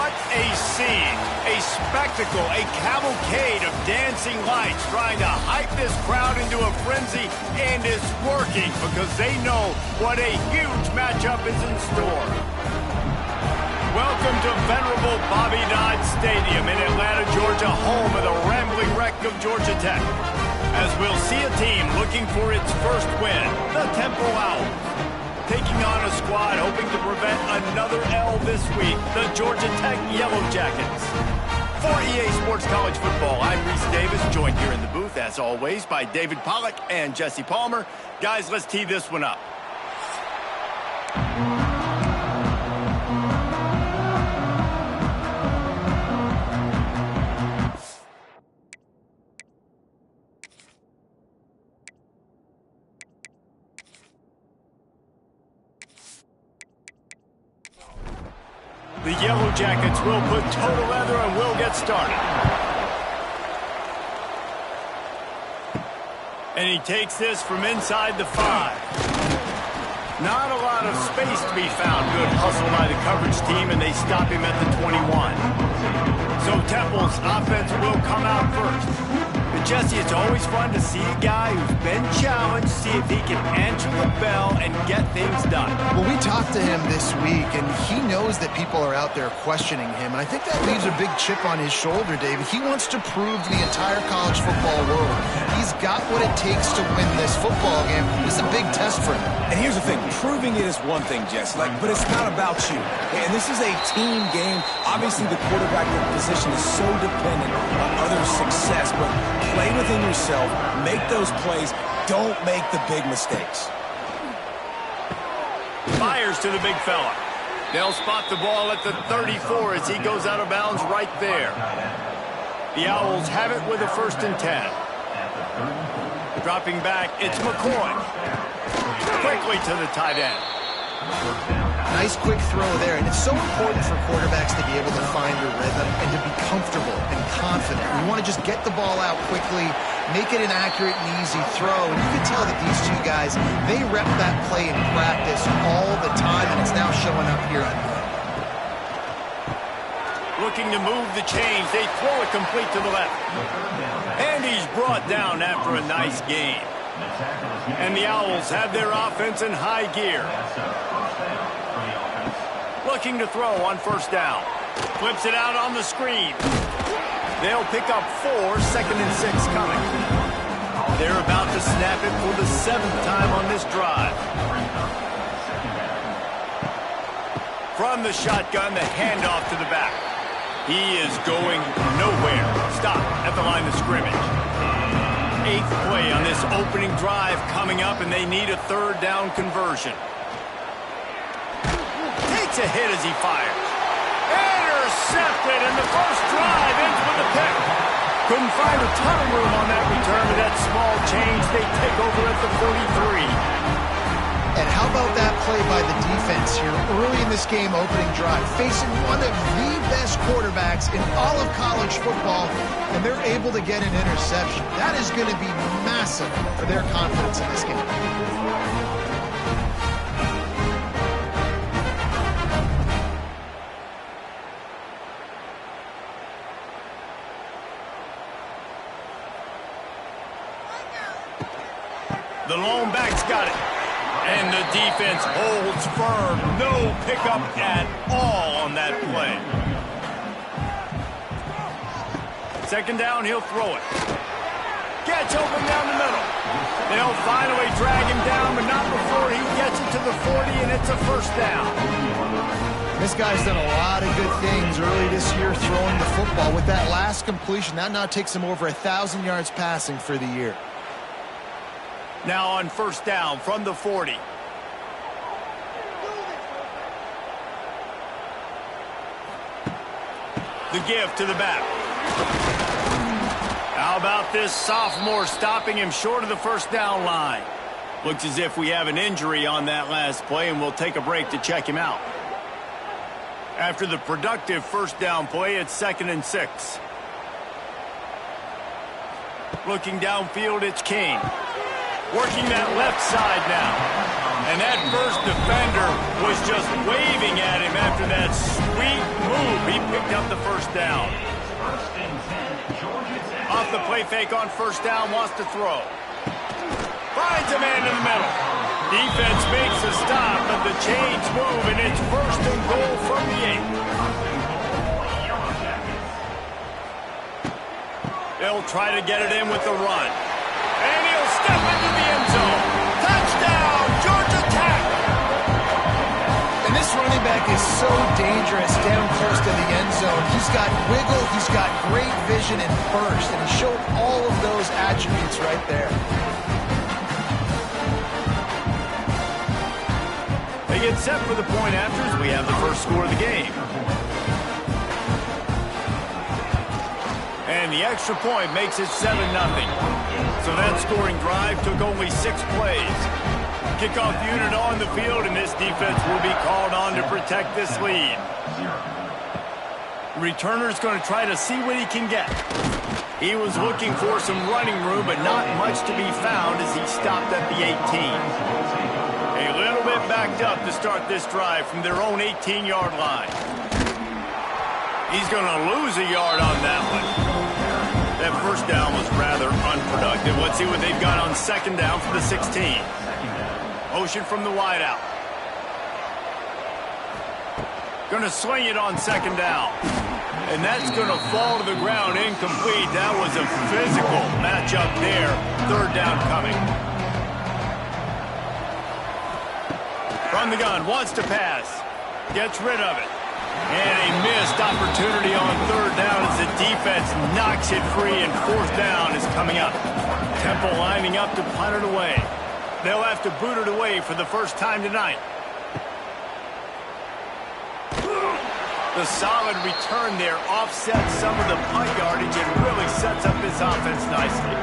What a scene, a spectacle, a cavalcade of dancing lights trying to hype this crowd into a frenzy, and it's working because they know what a huge matchup is in store. Welcome to venerable Bobby Dodd Stadium in Atlanta, Georgia, home of the rambling wreck of Georgia Tech. As we'll see a team looking for its first win, the Temple Owls. Taking on a squad hoping to prevent another L this week, the Georgia Tech Yellow Jackets. For EA Sports College Football, I'm Reese Davis, joined here in the booth, as always, by David Pollack and Jesse Palmer. Guys, let's tee this one up. The Yellow Jackets will put total leather and will get started. And he takes this from inside the 5. Not a lot of space to be found. Good hustle by the coverage team, and they stop him at the 21. So Temple's offense will come out first. But Jesse, it's always fun to see a guy who's been challenged, see if he can answer the bell and get things done. Well, we talked to him this week, and he knows that people are out there questioning him. And I think that leaves a big chip on his shoulder, David. He wants to prove to the entire college football world he's got what it takes to win this football game. This is a big test for him. And here's the thing, proving it is one thing, Jess, but it's not about you. And this is a team game. Obviously, the quarterback position is so dependent on others' success, but play within yourself, make those plays, don't make the big mistakes. Fires to the big fella. They'll spot the ball at the 34 as he goes out of bounds right there. The Owls have it with a 1st and 10. Dropping back, it's McCoy. Quickly to the tight end. Nice quick throw there, and it's so important for quarterbacks to be able to find a rhythm and to be comfortable and confident. We want to just get the ball out quickly, make it an accurate and easy throw. And you can tell that these two guys, they rep that play in practice all the time, and it's now showing up here on film. Looking to move the chains, they throw it complete to the left. And he's brought down after a nice gain. And the Owls have their offense in high gear. Looking to throw on 1st down. Flips it out on the screen. They'll pick up 4, 2nd and 6 coming. They're about to snap it for the 7th time on this drive. From the shotgun, the handoff to the back. He is going nowhere. Stop at the line of scrimmage. 8th play on this opening drive coming up, and they need a 3rd down conversion. Takes a hit as he fires. Intercepted, and the first drive ends with a pick. Couldn't find a ton of room on that return with that small change. They take over at the 43. And how about that play by the defense here early in this game opening drive, facing one of the best quarterbacks in all of college football, and they're able to get an interception. That is going to be massive for their confidence in this game. The lone back's got it. And the defense holds firm. No pickup at all on that play. 2nd down, he'll throw it. Gets open down the middle. They'll finally drag him down, but not before he gets it to the 40, and it's a 1st down. This guy's done a lot of good things early this year throwing the football. With that last completion, that now takes him over 1,000 yards passing for the year. Now on 1st down from the 40. The give to the back. How about this sophomore stopping him short of the 1st down line? Looks as if we have an injury on that last play, and we'll take a break to check him out. After the productive 1st down play, it's 2nd and 6. Looking downfield, it's King. Working that left side now. And that first defender was just waving at him after that sweet move. He picked up the first down. Off the play fake on first down, wants to throw. Finds a man in the middle. Defense makes a stop, but the chains move, and it's first and goal from the 8. They'll try to get it in with the run. And he'll step into the end zone. Touchdown, Georgia Tech! And this running back is so dangerous down close to the end zone. He's got wiggle, he's got great vision and burst, and he showed all of those attributes right there. They get set for the point after as we have the first score of the game. And the extra point makes it 7-0. So that scoring drive took only 6 plays. Kickoff unit on the field, and this defense will be called on to protect this lead. Returner's going to try to see what he can get. He was looking for some running room, but not much to be found as he stopped at the 18. A little bit backed up to start this drive from their own 18-yard line. He's going to lose a yard on that one. That first down was rather unproductive. Let's see what they've got on second down for the 16. Motion from the wideout. Going to swing it on second down. And that's going to fall to the ground incomplete. That was a physical matchup there. Third down coming. From the gun, wants to pass. Gets rid of it. And a missed opportunity on third down as the defense knocks it free, and fourth down is coming up. Temple lining up to punt it away. They'll have to boot it away for the first time tonight. The solid return there offsets some of the punt yardage and really sets up this offense nicely.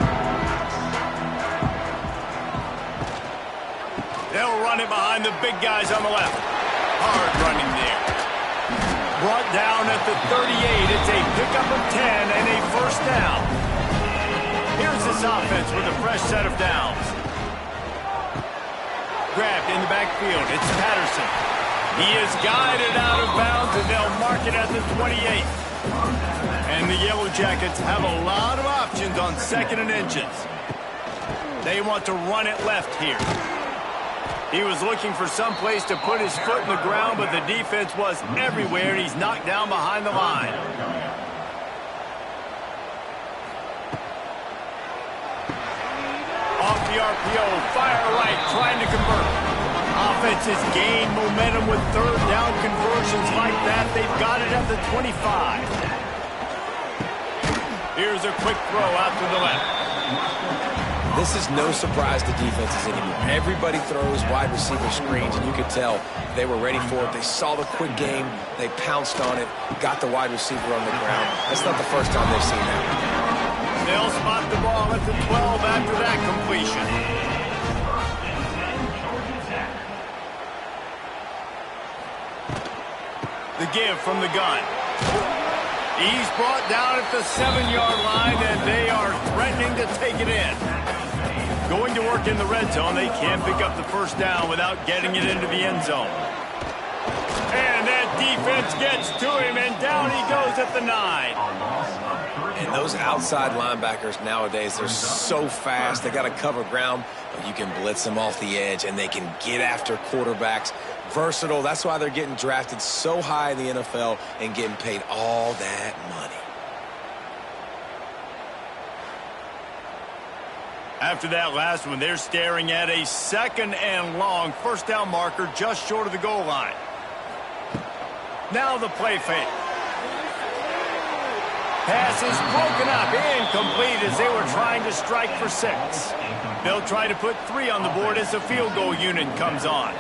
They'll run it behind the big guys on the left. Hard running there. Brought down at the 38. It's a pickup of 10 and a first down. Here's this offense with a fresh set of downs. Grabbed in the backfield. It's Patterson. He is guided out of bounds, and they'll mark it at the 28. And the Yellow Jackets have a lot of options on second and inches. They want to run it left here. He was looking for some place to put his foot in the ground, but the defense was everywhere, and he's knocked down behind the line. Off the RPO, fire right, trying to convert. Offense has gained momentum with third down conversions like that. They've got it at the 25. Here's a quick throw out to the left. This is no surprise to defenses anymore. Everybody throws wide receiver screens, and you could tell they were ready for it. They saw the quick game. They pounced on it, got the wide receiver on the ground. That's not the first time they've seen that. They'll spot the ball at the 12 after that completion. The give from the gun. He's brought down at the 7-yard line, and they are threatening to take it in. Going to work in the red zone, they can't pick up the first down without getting it into the end zone. And that defense gets to him, and down he goes at the 9. And those outside linebackers nowadays, they're so fast. They got to cover ground, but you can blitz them off the edge, and they can get after quarterbacks. Versatile. That's why they're getting drafted so high in the NFL and getting paid all that money. After that last one, they're staring at a second and long first down marker just short of the goal line. Now the play fake. Pass is broken up, incomplete as they were trying to strike for 6. They'll try to put 3 on the board as the field goal unit comes on.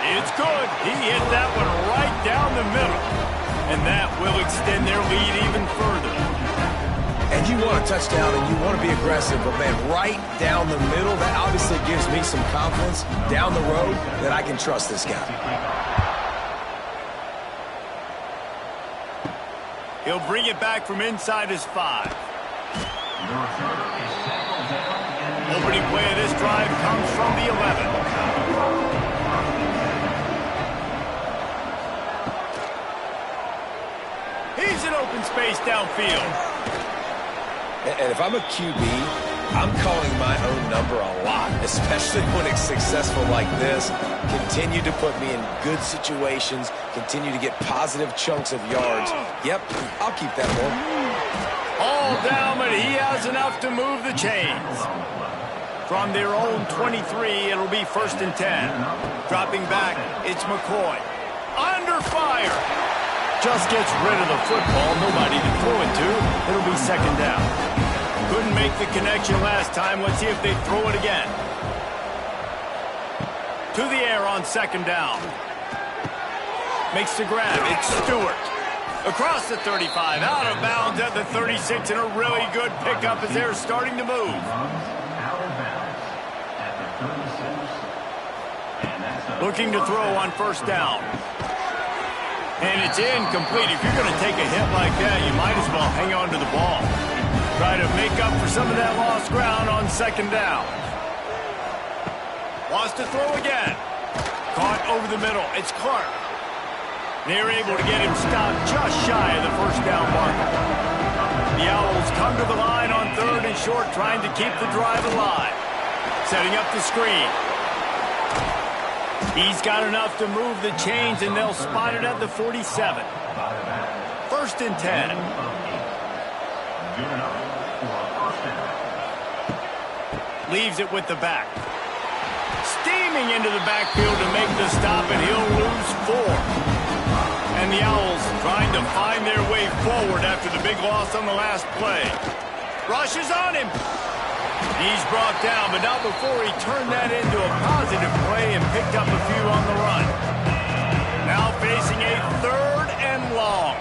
It's good. He hit that one right down the middle. And that will extend their lead even further. And you want a touchdown and you want to be aggressive, but man, right down the middle, that obviously gives me some confidence down the road that I can trust this guy. He'll bring it back from inside his 5. Opening play of this drive comes from the 11. He's in open space downfield. And if I'm a QB, I'm calling my own number a lot, especially when it's successful like this. Continue to put me in good situations, continue to get positive chunks of yards. Yep, I'll keep that one. All down, but he has enough to move the chains. From their own 23, it'll be 1st and 10. Dropping back, it's McCoy. Under fire. Just gets rid of the football, nobody to throw it to. It'll be 2nd down. Couldn't make the connection last time. Let's see if they throw it again. To the air on 2nd down. Makes the grab. It's Stewart. Across the 35, out of bounds at the 36, and a really good pickup as they're starting to move. Looking to throw on 1st down. And it's incomplete. If you're going to take a hit like that, you might as well hang on to the ball. Try to make up for some of that lost ground on 2nd down. Wants to throw again. Caught over the middle. It's Clark. They're able to get him stopped just shy of the 1st down marker. The Owls come to the line on 3rd and short, trying to keep the drive alive. Setting up the screen. He's got enough to move the chains, and they'll spot it at the 47. 1st and 10. Leaves it with the back. Steaming into the backfield to make the stop, and he'll lose 4. And the Owls trying to find their way forward after the big loss on the last play. Rushes on him. He's brought down, but not before he turned that into a positive play and picked up a few on the run. Now facing a 3rd and long.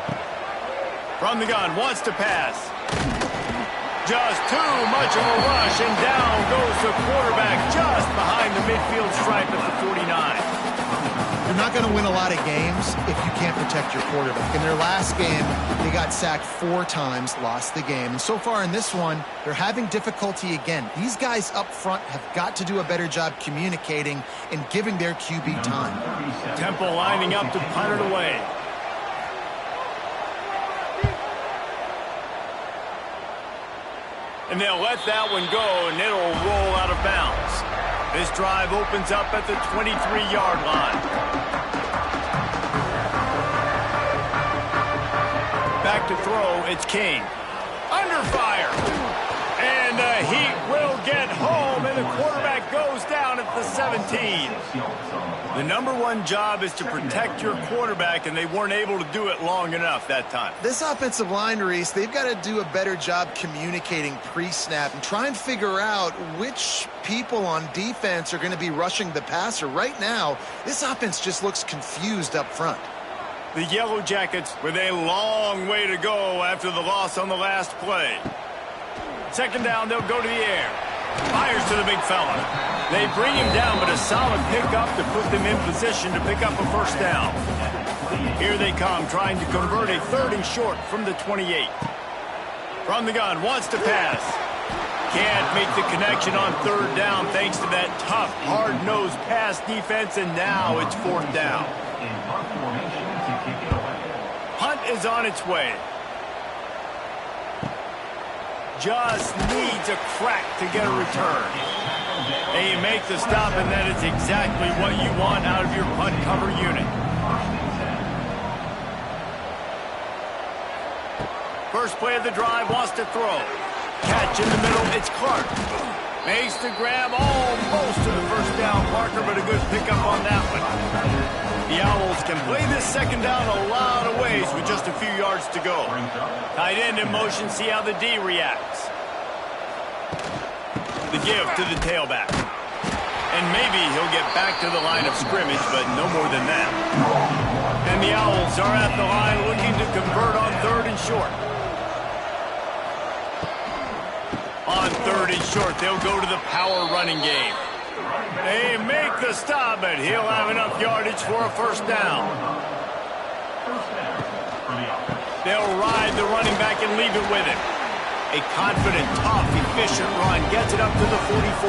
From the gun, wants to pass. Just too much of a rush, and down goes the quarterback just behind the midfield stripe at the 49. You're not going to win a lot of games if you can't protect your quarterback. In their last game, they got sacked 4 times, lost the game. And so far in this one, they're having difficulty again. These guys up front have got to do a better job communicating and giving their QB time. Temple lining up to punt it away. And they'll let that one go, and it'll roll out of bounds. This drive opens up at the 23-yard line. Back to throw, it's King. Under fire. And the Heat will get home, and the quarterback goes down at the 17. The #1 job is to protect your quarterback, and they weren't able to do it long enough that time. This offensive line, Reese, they've got to do a better job communicating pre-snap and try and figure out which people on defense are going to be rushing the passer. Right now, this offense just looks confused up front. The Yellow Jackets with a long way to go after the loss on the last play. 2nd down, they'll go to the air. Fires to the big fella. They bring him down, but a solid pickup to put them in position to pick up a 1st down. Here they come, trying to convert a 3rd and short from the 28. From the gun, wants to pass. Can't make the connection on 3rd down thanks to that tough, hard-nosed pass defense, and now it's 4th down. Hunt is on its way. Just needs a crack to get a return. And you make the stop, and that is exactly what you want out of your punt cover unit. First play of the drive, wants to throw. Catch in the middle, it's Clark. Makes the grab almost to the 1st down marker, but a good pickup on that one. The Owls can play this 2nd down a lot of ways with just a few yards to go. Tight end in motion, see how the D reacts. The give to the tailback. And maybe he'll get back to the line of scrimmage, but no more than that. And the Owls are at the line looking to convert on 3rd and short. On 3rd and short, they'll go to the power running game. They make the stop, but he'll have enough yardage for a 1st down. They'll ride the running back and leave it with him. A confident, tough, efficient run gets it up to the 44.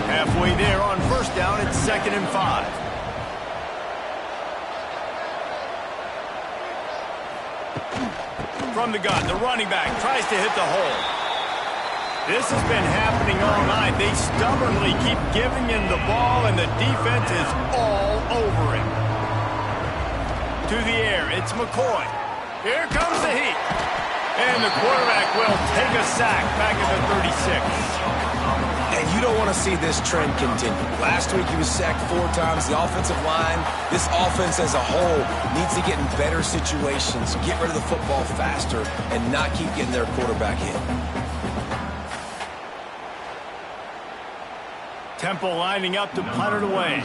Halfway there on first down, it's 2nd and 5. From the gun, the running back tries to hit the hole. This has been happening all night. They stubbornly keep giving him the ball, and the defense is all over him. To the air, it's McCoy. Here comes the heat. And the quarterback will take a sack back at the 36. And you don't want to see this trend continue. Last week he was sacked 4 times. The offensive line, this offense as a whole, needs to get in better situations, get rid of the football faster, and not keep getting their quarterback hit. Temple lining up to punt it away.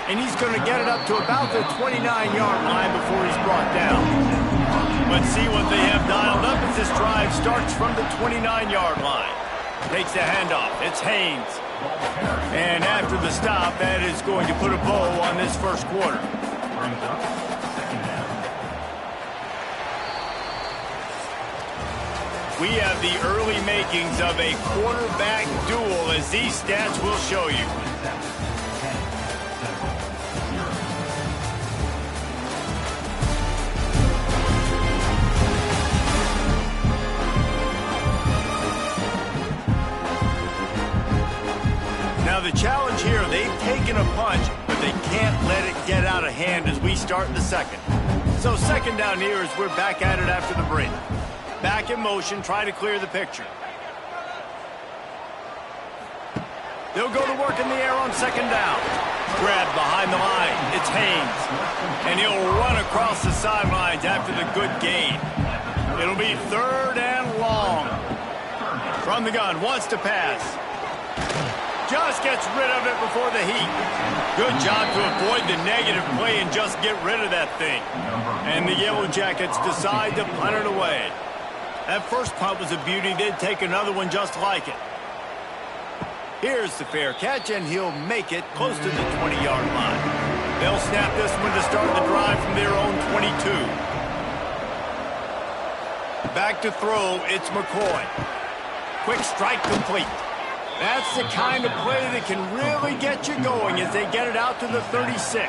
And he's going to get it up to about the 29-yard line before he's brought down. Let's see what they have dialed up as this drive starts from the 29-yard line. Takes the handoff. It's Haynes. And after the stop, that is going to put a bow on this first quarter. We have the early makings of a quarterback duel, as these stats will show you. Now the challenge here, they've taken a punch, but they can't let it get out of hand as we start in the second. So 2nd down here as we're back at it after the break. Back in motion, try to clear the picture. They'll go to work in the air on 2nd down. Grabbed behind the line, it's Haynes. And he'll run across the sidelines after the good gain. It'll be 3rd and long. From the gun, wants to pass. Just gets rid of it before the heat. Good job to avoid the negative play and just get rid of that thing. And the Yellow Jackets decide to punt it away. That first punt was a beauty. They'd take another one just like it. Here's the fair catch, and he'll make it close to the 20-yard line. They'll snap this one to start the drive from their own 22. Back to throw, it's McCoy. Quick strike complete. That's the kind of play that can really get you going as they get it out to the 36.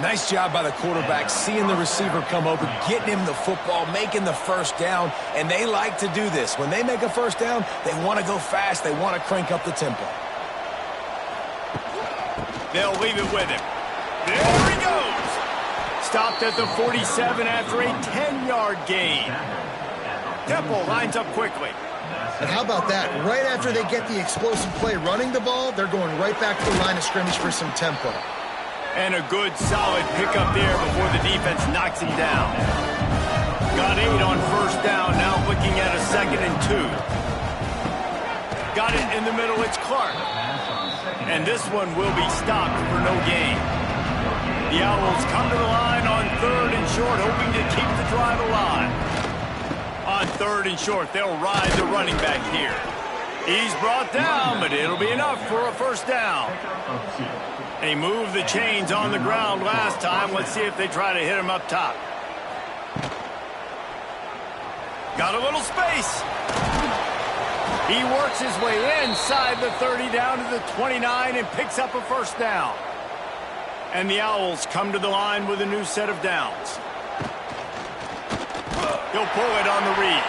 Nice job by the quarterback, seeing the receiver come open, getting him the football, making the first down, and they like to do this. When they make a first down, they want to go fast. They want to crank up the tempo. They'll leave it with him. There he goes. Stopped at the 47 after a 10-yard gain. Temple lines up quickly. And how about that? Right after they get the explosive play running the ball, they're going right back to the line of scrimmage for some tempo. And a good, solid pickup there before the defense knocks him down. Got 8 on first down, now looking at a 2nd and 2. Got it in the middle, it's Clark. And this one will be stopped for no gain. The Owls come to the line on 3rd and short, hoping to keep the drive alive. On 3rd and short, they'll ride the running back here. He's brought down, but it'll be enough for a first down. They moved the chains on the ground last time. Let's see if they try to hit him up top. Got a little space. He works his way inside the 30 down to the 29 and picks up a first down. And the Owls come to the line with a new set of downs. He'll pull it on the read.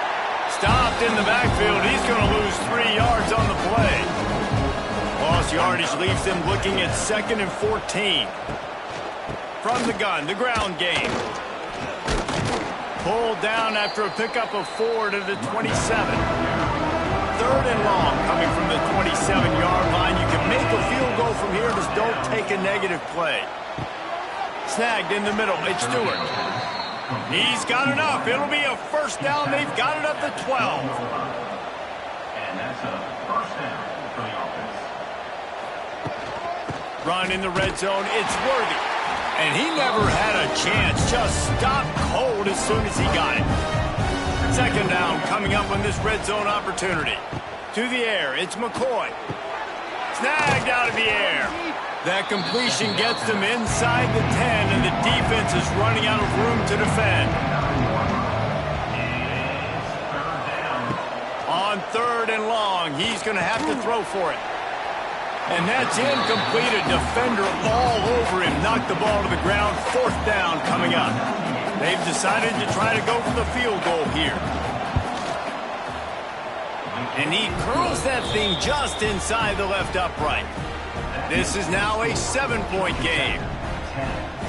Stopped in the backfield. He's going to lose 3 yards on the play. Lost yardage leaves them looking at 2nd and 14. From the gun, the ground game. Pulled down after a pickup of 4 to the 27. 3rd and long coming from the 27-yard line. You can make a field goal from here, just don't take a negative play. Snagged in the middle, it's Stewart. He's got enough. It'll be a first down. They've got it up to 12. And that's a first down for the offense. Run in the red zone. It's Worthy. And he never had a chance. Just stopped cold as soon as he got it. 2nd down coming up on this red zone opportunity. To the air, it's McCoy. Snagged out of the air. That completion gets them inside the 10, and the defense is running out of room to defend. On 3rd and long, he's going to have to throw for it. And that's incomplete. A defender all over him. Knocked the ball to the ground. 4th down coming up. They've decided to try to go for the field goal here. And he curls that thing just inside the left upright. This is now a 7-point game.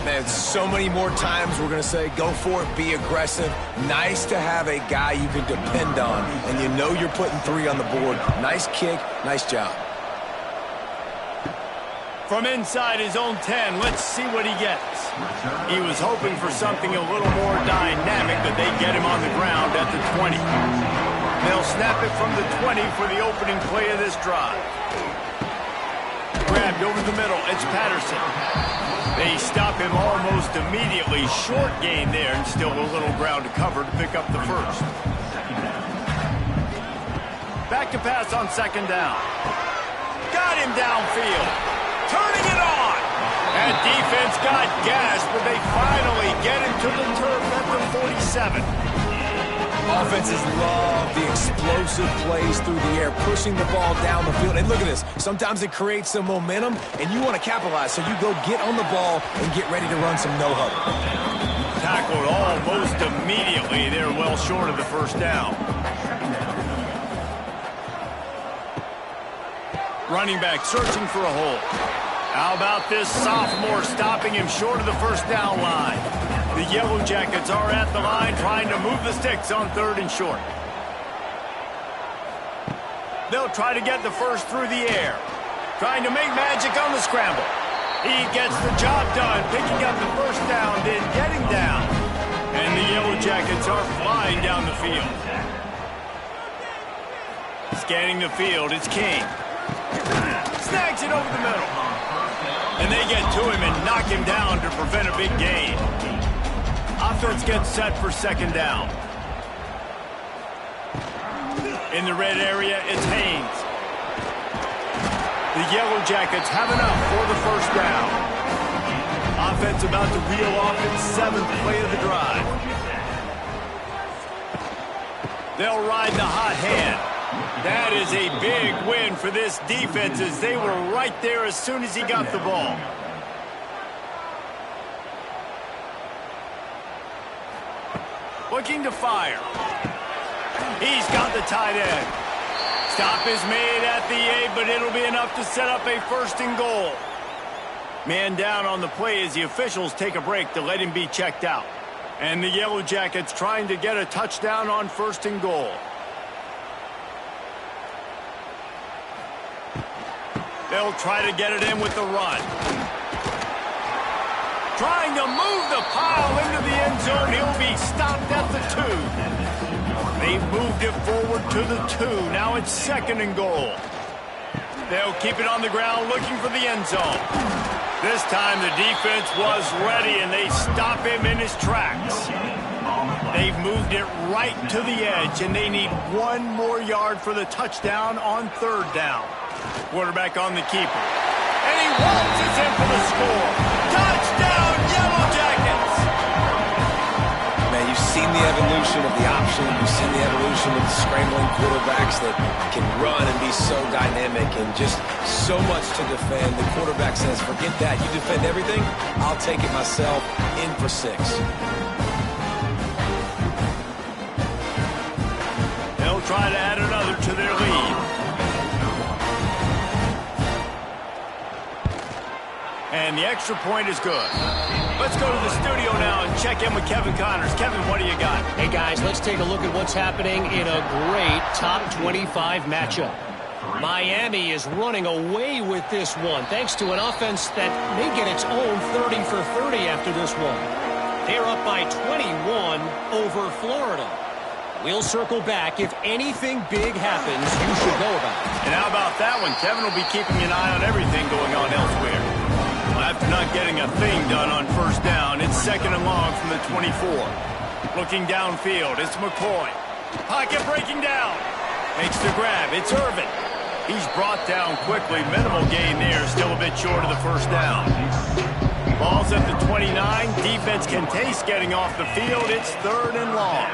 Man, so many more times we're going to say, go for it, be aggressive. Nice to have a guy you can depend on, and you know you're putting 3 on the board. Nice kick, nice job. From inside his own 10, let's see what he gets. He was hoping for something a little more dynamic, but they get him on the ground at the 20. They'll snap it from the 20 for the opening play of this drive. Grabbed over the middle, it's Patterson. They stop him almost immediately. Short gain there, and still a little ground to cover to pick up the first. Back to pass on 2nd down. Got him downfield. Turning it on. That defense got gas, but they finally get him to the turf at the 47. Offenses love the explosive plays through the air, pushing the ball down the field. And look at this. Sometimes it creates some momentum, and you want to capitalize. So you go get on the ball and get ready to run some no-huddle. Tackled almost immediately. They're well short of the 1st down. Running back searching for a hole. How about this sophomore stopping him short of the 1st down line? The Yellow Jackets are at the line trying to move the sticks on 3rd and short. They'll try to get the first through the air. Trying to make magic on the scramble. He gets the job done, picking up the 1st down, then getting down. And the Yellow Jackets are flying down the field. Scanning the field, it's King. Snags it over the middle. And they get to him and knock him down to prevent a big gain. Offense gets set for 2nd down. In the red area, it's Haynes. The Yellow Jackets have enough for the 1st down. Offense about to reel off its 7th play of the drive. They'll ride the hot hand. That is a big win for this defense as they were right there as soon as he got the ball. Looking to fire. He's got the tight end. Stop is made at the 8, but it'll be enough to set up a 1st and goal. Man down on the play as the officials take a break to let him be checked out. And the Yellow Jackets trying to get a touchdown on 1st and goal. They'll try to get it in with the run. Trying to move the pile into the end zone. He'll be stopped at the 2. They've moved it forward to the 2. Now it's 2nd and goal. They'll keep it on the ground looking for the end zone. This time the defense was ready and they stop him in his tracks. They've moved it right to the edge and they need 1 more yard for the touchdown on 3rd down. Quarterback on the keeper. And he waltzes in for the score. Touchdown, Yellow Jackets! Man, you've seen the evolution of the option. You've seen the evolution of the scrambling quarterbacks that can run and be so dynamic and just so much to defend. The quarterback says, forget that. You defend everything, I'll take it myself. In for 6. They'll try to add another to their lead. And the extra point is good. Let's go to the studio now and check in with Kevin Connors. Kevin, what do you got? Hey, guys, let's take a look at what's happening in a great top 25 matchup. Miami is running away with this one, thanks to an offense that may get its own 30 for 30 after this one. They're up by 21 over Florida. We'll circle back. If anything big happens, you should know about it. And how about that one? Kevin will be keeping an eye on everything going on elsewhere. After not getting a thing done on 1st down, it's 2nd and long from the 24. Looking downfield, it's McCoy. Pocket breaking down. Makes the grab, it's Irvin. He's brought down quickly. Minimal gain there. Still a bit short of the first down. Ball's at the 29. Defense can taste getting off the field. It's 3rd and long.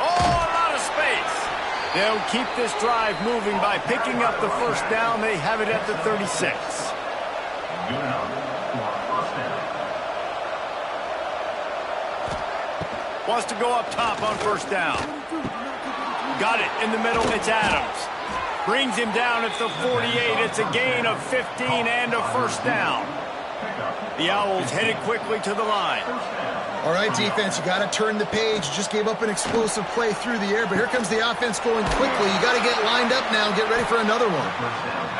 Oh, a lot of space. They'll keep this drive moving by picking up the first down. They have it at the 36. Good enough for first down. Wants to go up top on first down. Got it in the middle. It's Adams. Brings him down at the 48. It's a gain of 15 and a first down. The Owls headed quickly to the line. All right, defense, you got to turn the page. Just gave up an explosive play through the air, but here comes the offense going quickly. You got to get lined up now and get ready for another one.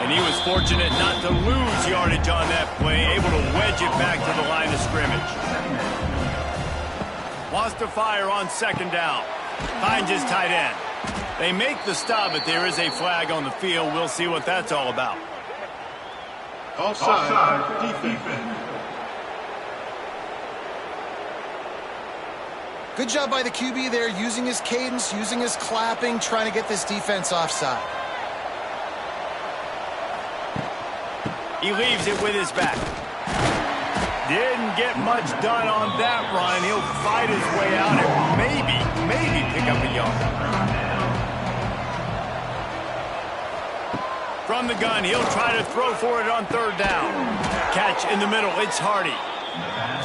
And he was fortunate not to lose yardage on that play, able to wedge it back to the line of scrimmage. Wants to fire on second down. Finds his tight end. They make the stop, but there is a flag on the field. We'll see what that's all about. Offside defense. Good job by the QB there, using his cadence, using his clapping, trying to get this defense offside. He leaves it with his back. Didn't get much done on that run. He'll fight his way out and maybe pick up a yard. From the gun, he'll try to throw for it on 3rd down. Catch in the middle, it's Hardy.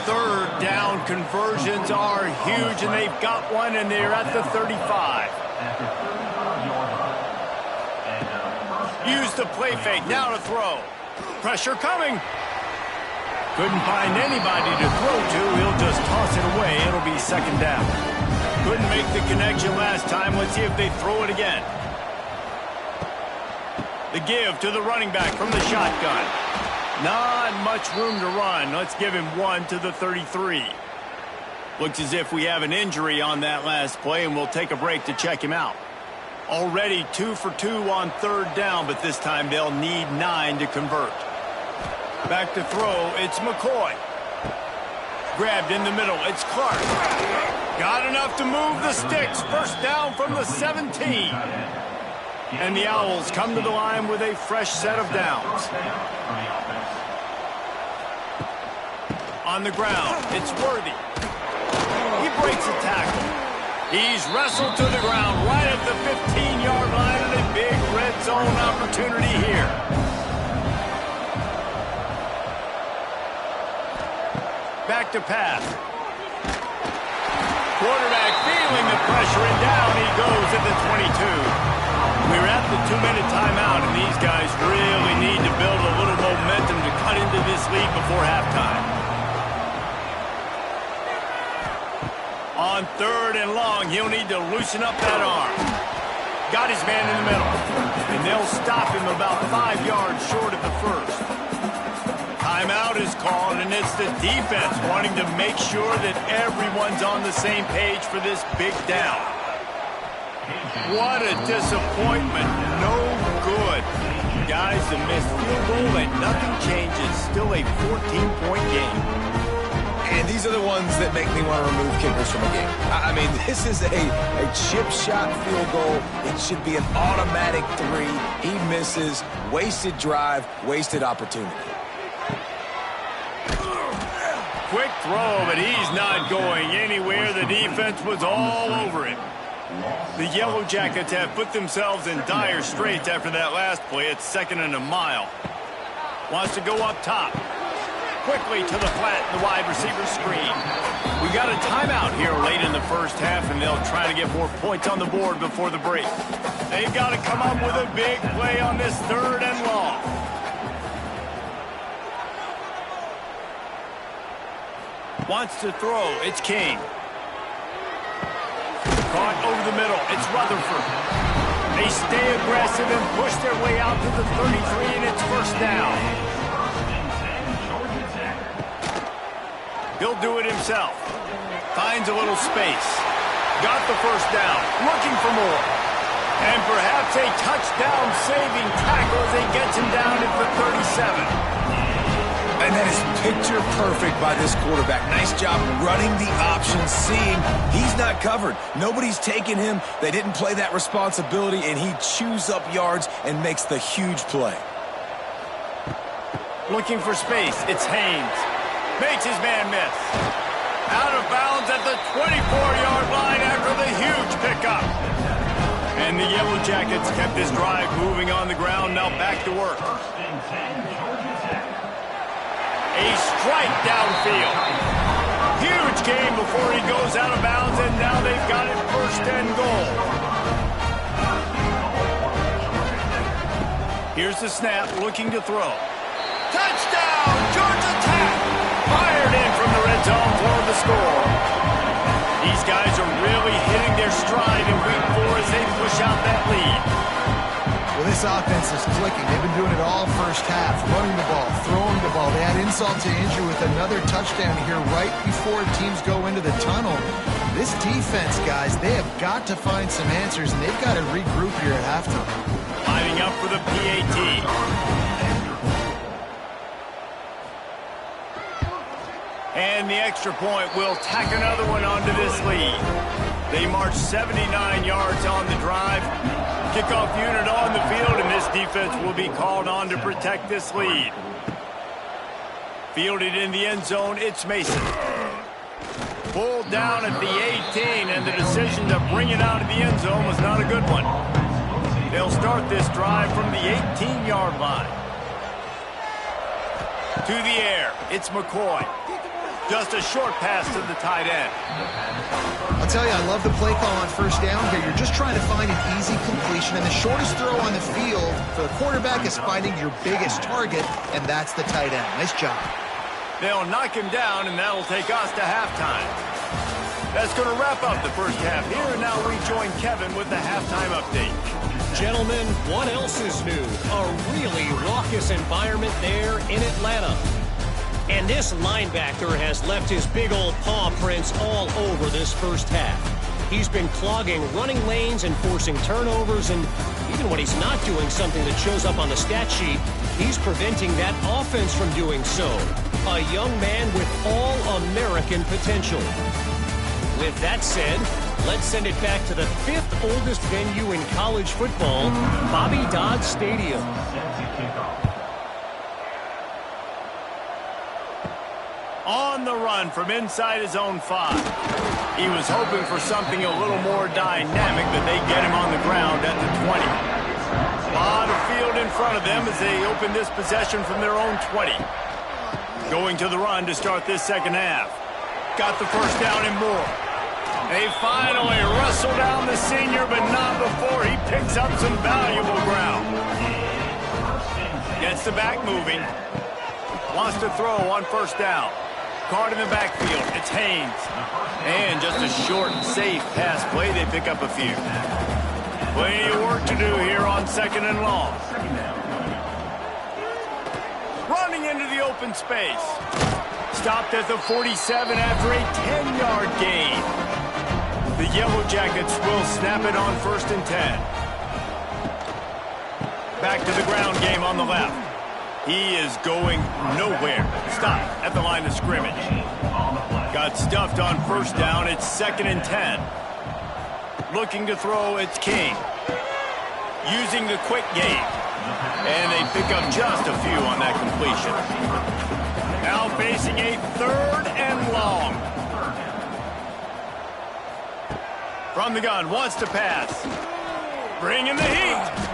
3rd down conversions are huge, and they've got one, and they're at the 35. Use the play fake, now to throw. Pressure coming. Couldn't find anybody to throw to. He'll just toss it away. It'll be 2nd down. Couldn't make the connection last time. Let's see if they throw it again. The give to the running back from the shotgun. Not much room to run. Let's give him one to the 33. Looks as if we have an injury on that last play, and we'll take a break to check him out. Already 2 for 2 on 3rd down, but this time they'll need 9 to convert. Back to throw, it's McCoy. Grabbed in the middle, it's Clark. Got enough to move the sticks. First down from the 17. And the Owls come to the line with a fresh set of downs. On the ground, it's Worthy. He breaks a tackle. He's wrestled to the ground right at the 15-yard line, and a big red zone opportunity here. Back to pass. Quarterback feeling the pressure, and down he goes at the 22. We're at the 2-minute timeout, and these guys really need to build a little momentum to cut into this lead before halftime. On 3rd and long, he'll need to loosen up that arm. Got his man in the middle, and they'll stop him about 5 yards short of the first. Timeout is called, and it's the defense wanting to make sure that everyone's on the same page for this big down. What a disappointment. No good. Guys, the missed field goal and nothing changes. Still a 14-point game. And these are the ones that make me want to remove kickers from a game. I mean, this is a chip shot field goal. It should be an automatic 3. He misses. Wasted drive, wasted opportunity. Quick throw, but he's not going anywhere. The defense was all over him. The Yellow Jackets have put themselves in dire straits after that last play. It's 2nd and a mile. Wants to go up top. Quickly to the flat, the wide receiver screen. We got a timeout here late in the first half, and they'll try to get more points on the board before the break. They've got to come up with a big play on this 3rd and long. Wants to throw, it's King. Caught over the middle, it's Rutherford. They stay aggressive and push their way out to the 33, and it's first down. He'll do it himself. Finds a little space. Got the first down, looking for more. And perhaps a touchdown-saving tackle as he gets him down at the 37. And that is picture perfect by this quarterback. Nice job running the option, seeing he's not covered. Nobody's taking him. They didn't play that responsibility, and he chews up yards and makes the huge play. Looking for space. It's Haynes. Makes his man miss. Out of bounds at the 24-yard line after the huge pickup. And the Yellow Jackets kept this drive moving on the ground. Now back to work. A strike downfield. Huge game before he goes out of bounds, and now they've got it first and goal. Here's the snap, looking to throw. Touchdown, Georgia Tech! Fired in from the red zone for the score. These guys are really hitting their stride in week 4 as they push out that lead. Well, this offense is clicking. They've been doing it all first half, running the ball, throwing the ball. They had insult to injury with another touchdown here right before teams go into the tunnel. This defense, guys, they have got to find some answers, and they've got to regroup here at halftime. Lining up for the PAT. And the extra point will tack another one onto this lead. They march 79 yards on the drive. Kickoff unit on the field, and this defense will be called on to protect this lead. Fielded in the end zone, it's Mason. Pulled down at the 18, and the decision to bring it out of the end zone was not a good one. They'll start this drive from the 18-yard line. To the air, it's McCoy. Just a short pass to the tight end. I'll tell you, I love the play call on first down here. You're just trying to find an easy completion, and the shortest throw on the field for the quarterback is finding your biggest target, and that's the tight end. Nice job. They'll knock him down, and that'll take us to halftime. That's going to wrap up the first half here, and now we join Kevin with the halftime update. Gentlemen, what else is new? A really raucous environment there in Atlanta. And this linebacker has left his big old paw prints all over this first half. He's been clogging running lanes and forcing turnovers, and even when he's not doing something that shows up on the stat sheet, he's preventing that offense from doing so. A young man with all-American potential. With that said, let's send it back to the 5th oldest venue in college football, Bobby Dodd Stadium. On the run from inside his own 5. He was hoping for something a little more dynamic, but they get him on the ground at the 20. A lot of field in front of them as they open this possession from their own 20. Going to the run to start this second half. Got the first down and more. They finally wrestle down the senior, but not before he picks up some valuable ground. Gets the back moving. Wants to throw on first down. Caught in the backfield. It's Haynes. And just a short, safe pass play. They pick up a few. Plenty of work to do here on second and long. Running into the open space. Stopped at the 47 after a 10-yard gain. The Yellow Jackets will snap it on first and 10. Back to the ground game on the left. He is going nowhere. Stop at the line of scrimmage. Got stuffed on first down. It's second and 10. Looking to throw, it's King. Using the quick game. And they pick up just a few on that completion. Now facing a third and long. From the gun, wants to pass. Bringing the heat.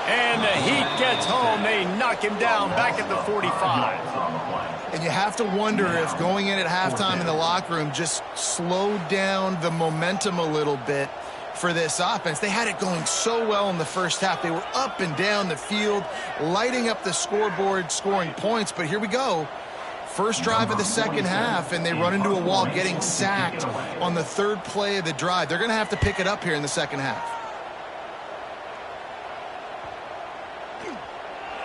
And the heat gets home. They knock him down back at the 45. And you have to wonder if going in at halftime in the locker room just slowed down the momentum a little bit for this offense. They had it going so well in the first half. They were up and down the field, lighting up the scoreboard, scoring points. But here we go. First drive of the second half, and they run into a wall, getting sacked on the third play of the drive. They're going to have to pick it up here in the second half.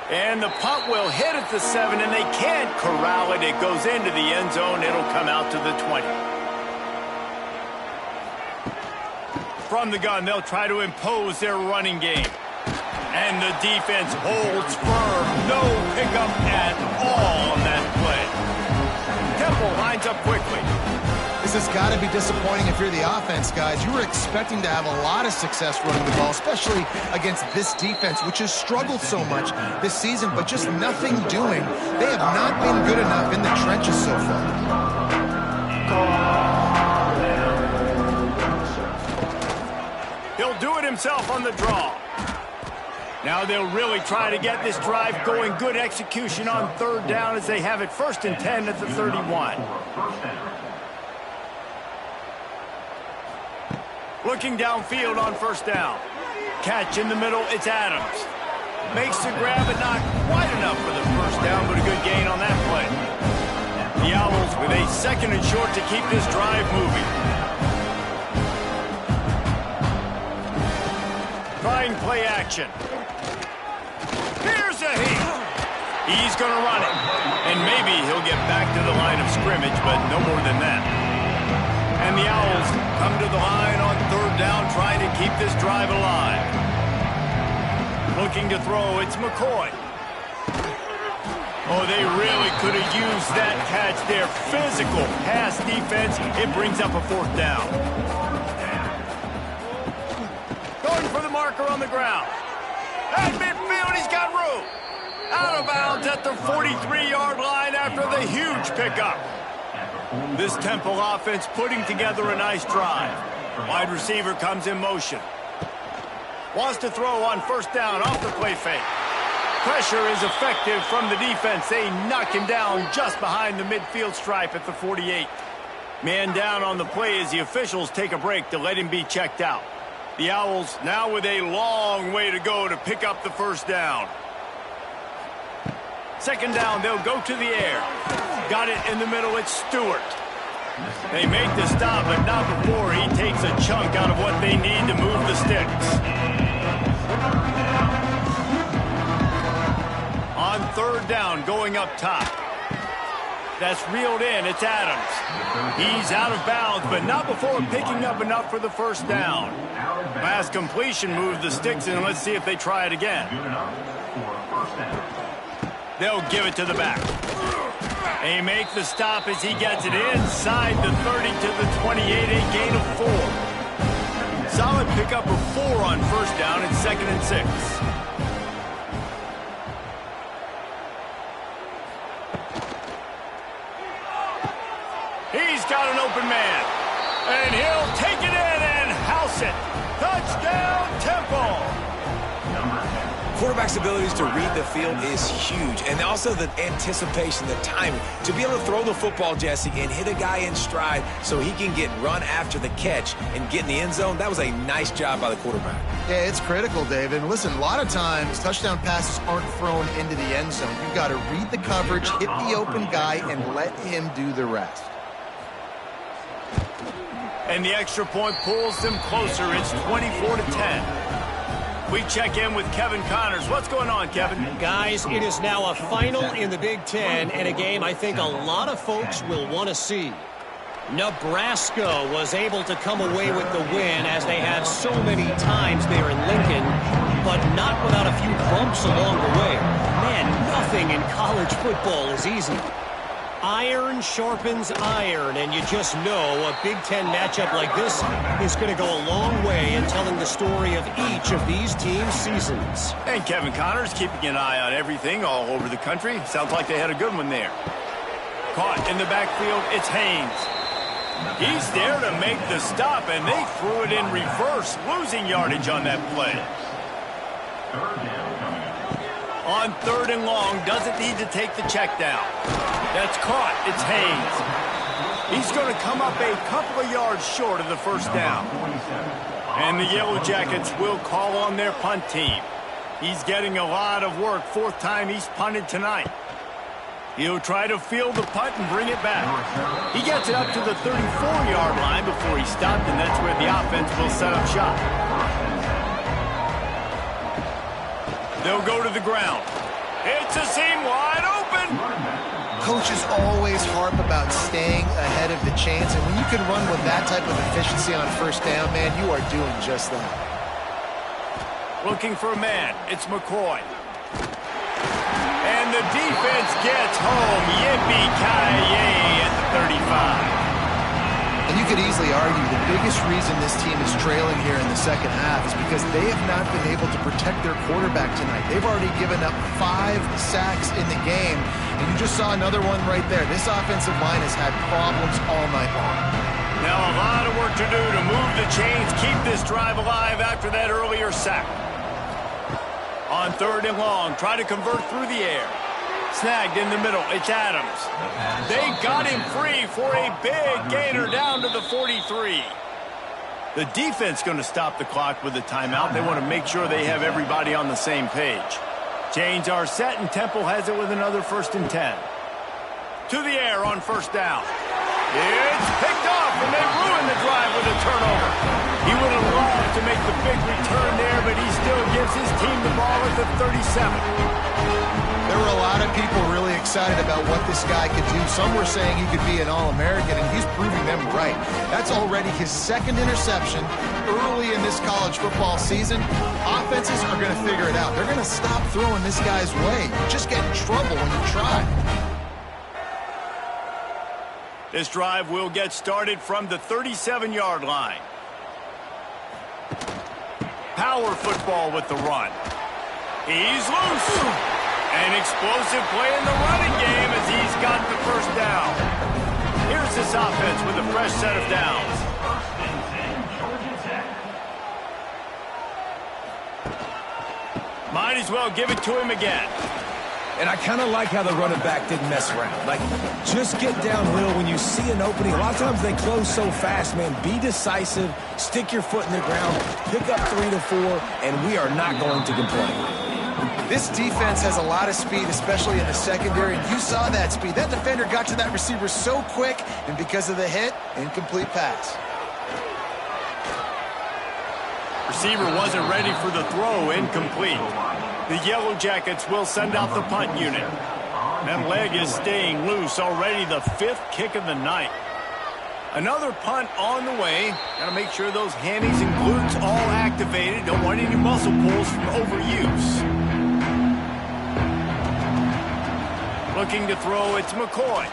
And the punt will hit at the 7, and they can't corral it. It goes into the end zone. It'll come out to the 20. From the gun, they'll try to impose their running game. And the defense holds firm. No pickup at all on that play. Temple lines up quickly. This has got to be disappointing if you're the offense, guys. You were expecting to have a lot of success running the ball, especially against this defense, which has struggled so much this season, but just nothing doing. They have not been good enough in the trenches so far. He'll do it himself on the draw. Now they'll really try to get this drive going. Good execution on third down as they have it 1st and 10 at the 31. Looking downfield on 1st down. Catch in the middle, it's Adams. Makes the grab, but not quite enough for the 1st down, but a good gain on that play. The Owls with a 2nd and short to keep this drive moving. Trying play action. Here's a heat. He's going to run it. And maybe he'll get back to the line of scrimmage, but no more than that. And the Owls come to the line on 3rd down, trying to keep this drive alive. Looking to throw, it's McCoy. Oh, they really could have used that catch there. Physical pass defense. It brings up a 4th down. Going for the marker on the ground. At midfield, he's got room. Out of bounds at the 43-yard line after the huge pickup. This Temple offense putting together a nice drive. Wide receiver comes in motion. Wants to throw on 1st down off the play fake. Pressure is effective from the defense. They knock him down just behind the midfield stripe at the 48. Man down on the play as the officials take a break to let him be checked out. The Owls now with a long way to go to pick up the 1st down. 2nd down, they'll go to the air. Got it in the middle, it's Stewart. They make the stop, but not before he takes a chunk out of what they need to move the sticks. On 3rd down, going up top. That's reeled in, it's Adams. He's out of bounds, but not before picking up enough for the 1st down. Pass completion moved the sticks, and let's see if they try it again. They'll give it to the back. They make the stop as he gets it inside the 30 to the 28, a gain of 4. Solid pickup of 4 on 1st down and 2nd and 6. He's got an open man. And he'll take it in and house it. Touchdown, Temple. Quarterback's abilities to read the field is huge, and also the anticipation, the timing. To be able to throw the football, Jesse, and hit a guy in stride so he can get run after the catch and get in the end zone, that was a nice job by the quarterback. Yeah, it's critical, David. And listen, a lot of times touchdown passes aren't thrown into the end zone. You've got to read the coverage, hit the open guy, and let him do the rest. And the extra point pulls them closer. It's 24-10. We check in with Kevin Connors. What's going on, Kevin? Guys, it is now a final in the Big Ten and a game I think a lot of folks will want to see. Nebraska was able to come away with the win as they have so many times there in Lincoln, but not without a few bumps along the way. Man, nothing in college football is easy. Iron sharpens iron, and you just know a Big Ten matchup like this is going to go a long way in telling the story of each of these teams' seasons. And Kevin Connors keeping an eye on everything all over the country. Sounds like they had a good one there. Caught in the backfield, it's Haynes. He's there to make the stop, and they threw it in reverse, losing yardage on that play. On 3rd and long, doesn't need to take the check down. That's caught. It's Haynes. He's going to come up a couple of yards short of the 1st down. And the Yellow Jackets will call on their punt team. He's getting a lot of work. 4th time he's punted tonight. He'll try to field the punt and bring it back. He gets it up to the 34-yard line before he stopped, and that's where the offense will set up shop. They'll go to the ground. It's a seam wide open. Coaches always harp about staying ahead of the chains, and when you can run with that type of efficiency on 1st down, man, you are doing just that. Looking for a man. It's McCoy. And the defense gets home. Yippee-ki-yay at the 35. And you could easily argue the biggest reason this team is trailing here in the second half is because they have not been able to protect their quarterback tonight. They've already given up 5 sacks in the game, and you just saw another one right there. This offensive line has had problems all night long. Now a lot of work to do to move the chains, keep this drive alive after that earlier sack. On 3rd and long, try to convert through the air. Snagged in the middle, it's Adams. They got him free for a big gainer down to the 43. The defense going to stop the clock with a timeout. They want to make sure they have everybody on the same page. Chains are set, and Temple has it with another 1st and 10. To the air on 1st down. It's picked off, and they ruin the drive with a turnover. He would have loved to make the big return there, but he still gives his team the ball at the 37. There were a lot of people really excited about what this guy could do. Some were saying he could be an All-American, and he's proving them right. That's already his 2nd interception early in this college football season. Offenses are going to figure it out. They're going to stop throwing this guy's way. You just get in trouble when you try. This drive will get started from the 37-yard line. Power football with the run. He's loose. An explosive play in the running game as he's got the 1st down. Here's this offense with a fresh set of downs. Might as well give it to him again. And I kind of like how the running back didn't mess around. Like, just get downhill when you see an opening. A lot of times they close so fast, man. Be decisive, stick your foot in the ground, pick up 3 to 4, and we are not going to complain. This defense has a lot of speed, especially in the secondary, and you saw that speed. That defender got to that receiver so quick, and because of the hit, incomplete pass. Receiver wasn't ready for the throw, incomplete. The Yellow Jackets will send out the punt unit. That leg is staying loose, already the 5th kick of the night. Another punt on the way. Got to make sure those hammies and glutes all activated. Don't want any muscle pulls from overuse. Looking to throw, it's McCoy.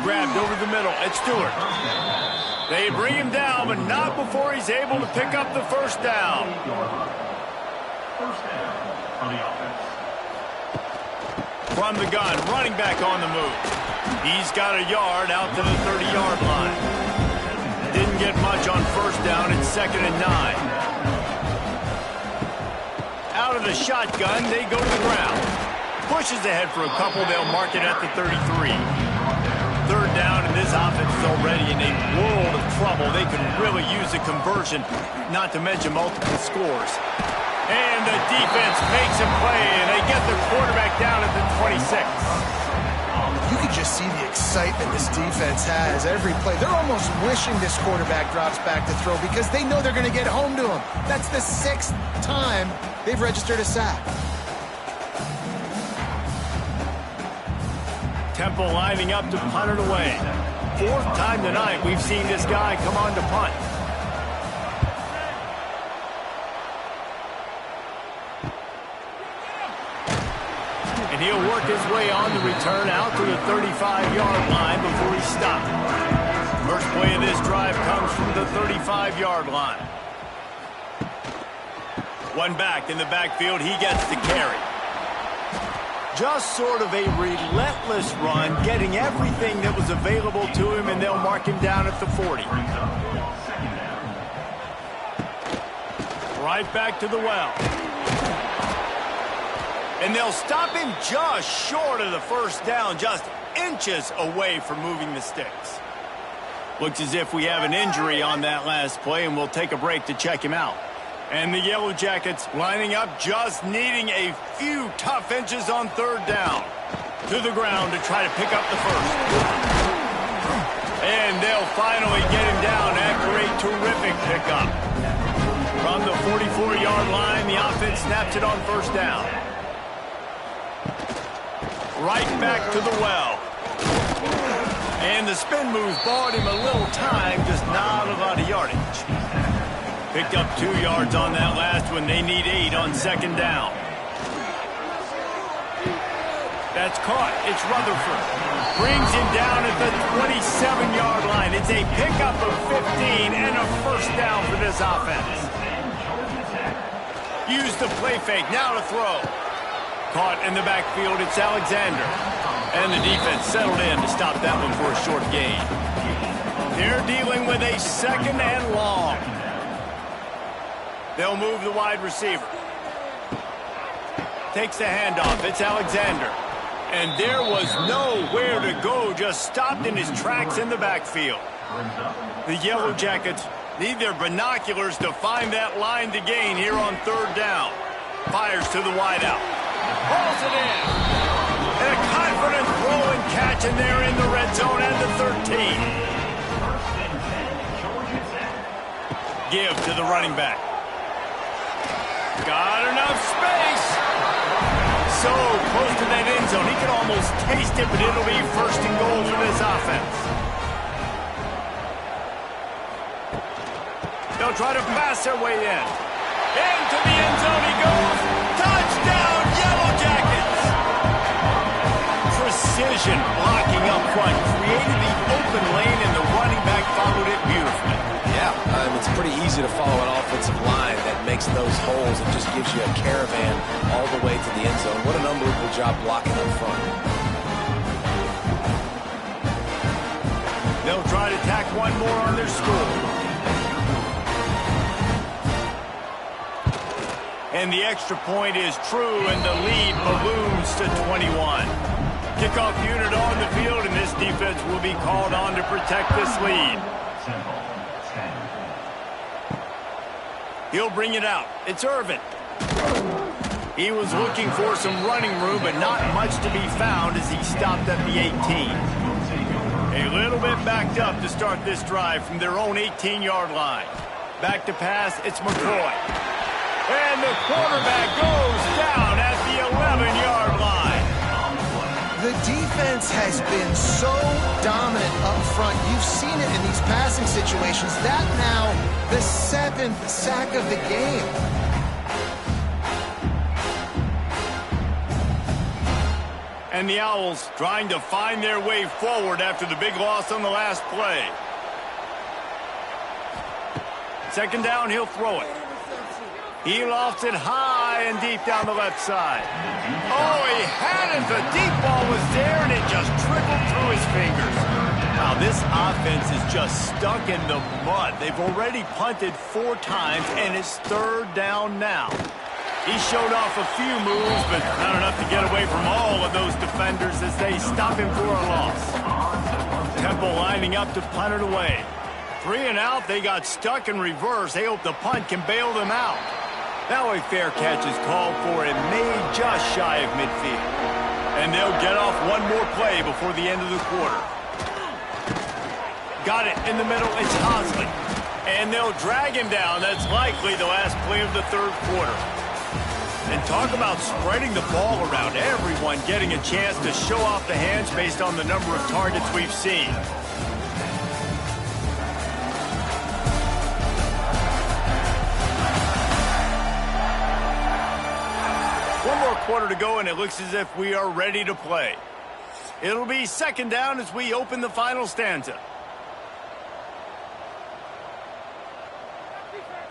Grabbed over the middle, it's Stewart. They bring him down, but not before he's able to pick up the 1st down. 1st down for the offense. From the gun, running back on the move. He's got a yard out to the 30-yard line. Didn't get much on 1st down, it's 2nd and 9. Out of the shotgun, they go to the ground. Pushes ahead for a couple, they'll mark it at the 33. 3rd down, and this offense is already in a world of trouble. They could really use a conversion, not to mention multiple scores. And the defense makes a play, and they get the quarterback down at the 26. You can just see the excitement this defense has every play. They're almost wishing this quarterback drops back to throw because they know they're going to get home to him. That's the 6th time they've registered a sack. Temple lining up to punt it away. 4th time tonight we've seen this guy come on to punt. And he'll work his way on the return out to the 35-yard line before he's stopped. First play of this drive comes from the 35-yard line. One back in the backfield, he gets the carry. Just sort of a relentless run, getting everything that was available to him, and they'll mark him down at the 40. Right back to the well. And they'll stop him just short of the 1st down, just inches away from moving the sticks. Looks as if we have an injury on that last play, and we'll take a break to check him out. And the Yellow Jackets lining up, just needing a few tough inches on 3rd down. To the ground to try to pick up the 1st. And they'll finally get him down after a terrific pickup. From the 44-yard line, the offense snaps it on 1st down. Right back to the well. And the spin move bought him a little time, just not a lot of yardage. Picked up 2 yards on that last one. They need 8 on 2nd down. That's caught. It's Rutherford. Brings him down at the 27-yard line. It's a pickup of 15 and a first down for this offense. Use the play fake. Now to throw. Caught in the backfield. It's Alexander. And the defense settled in to stop that one for a short gain. They're dealing with a second and long. They'll move the wide receiver. Takes the handoff. It's Alexander. And there was nowhere to go. Just stopped in his tracks in the backfield. The Yellow Jackets need their binoculars to find that line to gain here on third down. Fires to the wideout. Hauls it in. And a confident throw and catch, and they're in the red zone at the 13. Give to the running back. Got enough space. So close to that end zone. He can almost taste it, but it'll be first and goal for this offense. They'll try to pass their way in. Into the end zone he goes. Touchdown, Yellow Jackets. Precision blocking up front. Created the open lane, and the running back followed it beautifully. Yeah, it's pretty easy to follow an offensive line that makes those holes and just gives you a caravan all the way to the end zone. What an unbelievable job blocking up front. They'll try to tack one more on their score. And the extra point is true, and the lead balloons to 21. Kickoff unit on the field, and this defense will be called on to protect this lead. He'll bring it out. It's Irvin. He was looking for some running room, but not much to be found as he stopped at the 18. A little bit backed up to start this drive from their own 18-yard line. Back to pass, it's McCoy. And the quarterback goes down at the 11-yard line. The defense has been so dominant up front. You've seen it in these passing situations. That now, the 7th sack of the game. And the Owls trying to find their way forward after the big loss on the last play. Second down, he'll throw it. He lofts it high and deep down the left side. Oh, he had it. The deep ball was there, and it just trickled through his fingers. Wow, this offense is just stuck in the mud. They've already punted 4 times, and it's third down now. He showed off a few moves, but not enough to get away from all of those defenders as they stop him for a loss. Temple lining up to punt it away. 3 and out, they got stuck in reverse. They hope the punt can bail them out. Now a fair catch is called for and made just shy of midfield. And they'll get off one more play before the end of the quarter. Got it in the middle, it's Hosley. And they'll drag him down. That's likely the last play of the third quarter. And talk about spreading the ball around. Everyone getting a chance to show off the hands based on the number of targets we've seen. One more quarter to go, and it looks as if we are ready to play. It'll be second down as we open the final stanza.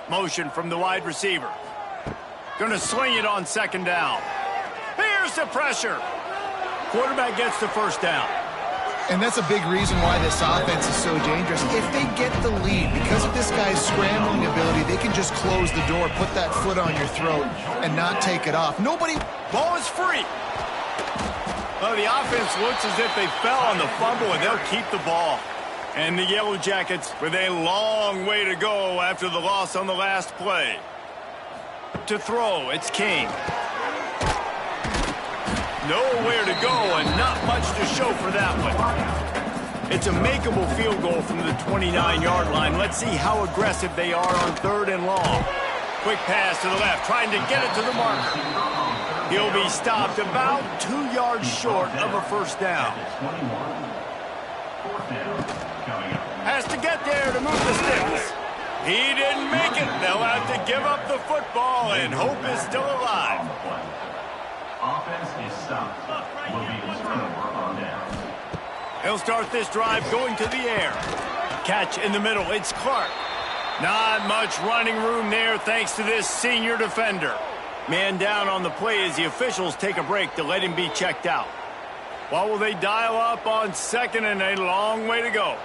Motion from the wide receiver. Gonna swing it on second down. Here's the pressure. Quarterback gets the first down. And that's a big reason why this offense is so dangerous. If they get the lead, because of this guy's scrambling ability, they can just close the door, put that foot on your throat, and not take it off. Ball is free. Well, the offense looks as if they fell on the fumble, and they'll keep the ball. And the Yellow Jackets with a long way to go after the loss on the last play. To throw, it's King. Nowhere to go and not much to show for that one. It's a makeable field goal from the 29-yard line. Let's see how aggressive they are on third and long. Quick pass to the left, trying to get it to the marker. He'll be stopped about 2 yards short of a first down. Has to get there to move the sticks. He didn't make it. They'll have to give up the football, and hope is still alive. Offense is stopped. Will be a turnover on down. He'll start this drive going to the air. Catch in the middle. It's Clark. Not much running room there thanks to this senior defender. Man down on the play as the officials take a break to let him be checked out. What will they dial up on second and a long way to go?